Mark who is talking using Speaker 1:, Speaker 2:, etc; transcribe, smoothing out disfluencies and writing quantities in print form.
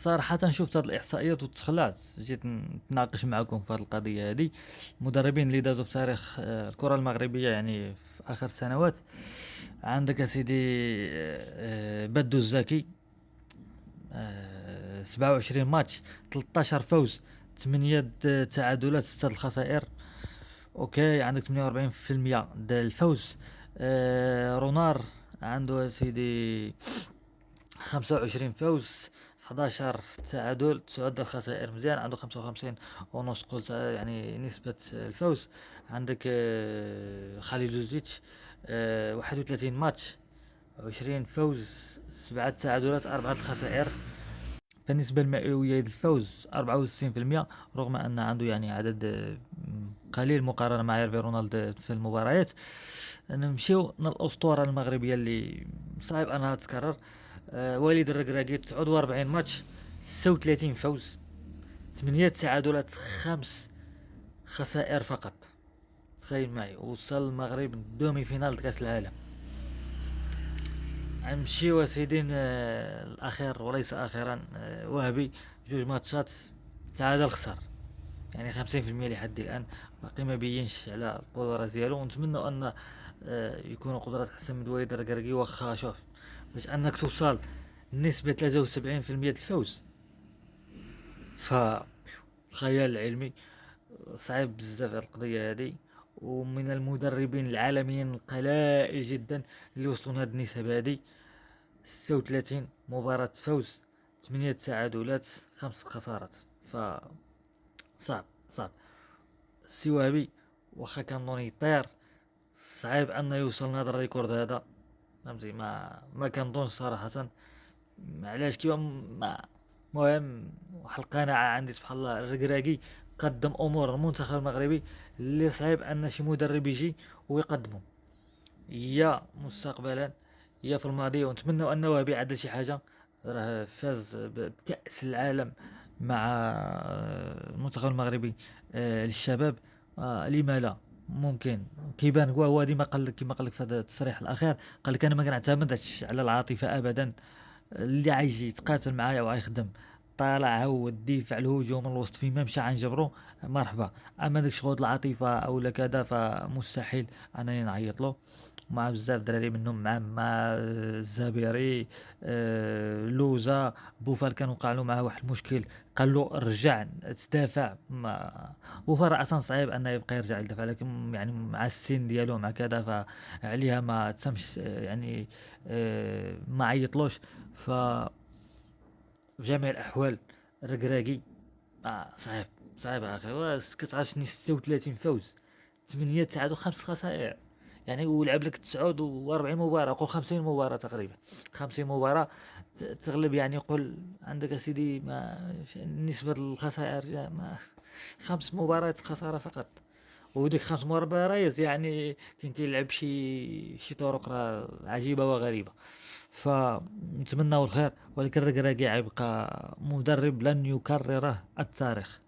Speaker 1: صراحة شفت هاد الإحصائيات وتخلعت، جيت نتناقش معكم في هاد القضية هادي. المدربين اللي دازوا في تاريخ الكرة المغربية يعني في آخر السنوات، عندك أسيدي بدو الزكي، 27 ماتش، 13 فوز، 8 تعادلات، 6 الخسائر. اوكي، عندك 48% د الفوز. رونار عنده سيدي 25 فوز، 11 تعادل، 9 الخسائر. مزيان، عنده 55 ونص، قلت يعني نسبة الفوز. عندك خالد زوزيتش، 31 ماتش، 20 فوز، 7 تعادلات، 4 الخسائر. بالنسبة للمئوية الفوز 64%، رغم أن عنده يعني عدد قليل مقارنة مع يرفي رونالد في المباريات. نمشيو للأسطورة المغربية اللي صعب أنها تتكرر، والد الركراكي، 49 ماتش، 36 فوز، 8 تعادلات، 5 خسائر فقط. تخيل معي، وصل المغرب دومي فينال كأس العالم. نمشيو سيدي الأخير وليس آخرا، وهبي، 2 ماتشات، تعادل، خسر. يعني 50% لحد الآن، باقي ما بينش على القدرة ديالو. ونتمنى أن يكون قدرات أحسن من دويد الركراكي. واخا شوف، باش أنك توصل نسبة 73% الفوز، فالخيال العلمي صعب بزاف القضية هذه. ومن المدربين العالميين القلائل جدا اللي وصلوا لهاد النسب هذه. 36 مباراة فوز، 8 تعادلات، 5 خسارات. ف صعب، صعب. السوابي واخا كان نوني يطير، صعيب انه يوصل لهذا الريكورد هذا. فهمتي، ما كنظنش صراحة. علاش؟ كيما ما مهم، واحد القناعة عندي سبحان الله، الركراكي قدم امور المنتخب المغربي اللي صعيب ان شي مدرب يجي ويقدمه، يا مستقبلا يا في الماضي. ونتمنى انه هو بيعدل شي حاجه. راه فاز بكأس العالم مع المنتخب المغربي للشباب. لما لا؟ ممكن. كيبان هو ديما قال لك، كما قال لك في هذا التصريح الاخير، قال لك انا ما كنعتمدش على العاطفه ابدا. اللي عايجي يتقاتل معايا وغيخدم، طالع هو الدفاع، الهجوم، الوسط، فيما مشى عنجبرو، مرحبا. اما داك شغل العاطفه او لا كذا، فمستحيل انني نعيط له. مع بزاف دراري منهم، مع الزبيري، لوزا، بوفال، كان وقع له معاه واحد المشكل، قال له رجع تدافع. ما بوفال اصلا صعيب انه يبقى يرجع يدافع، لكن يعني مع السن ديالو مع كذا، فعليها ما تسمش يعني ما عيطلوش. ف في جميع الاحوال الركراكي صعيب، صعيب اخي. كتعرف شنو 36 فوز، 8 تعادل، 5 خسائر. يعني ولعب لك 49 مباراة، قول 50 مباراة تقريبا، 50 مباراة تغلب. يعني قول عندك اسيدي ما نسبة الخسائر ما 5 مباريات خسارة فقط. وديك 5 مباريات يعني كان كيلعب شي طرق راه عجيبة وغريبة. فنتمنى الخير، ولكن الركراكي يبقى مدرب لن يكرره التاريخ.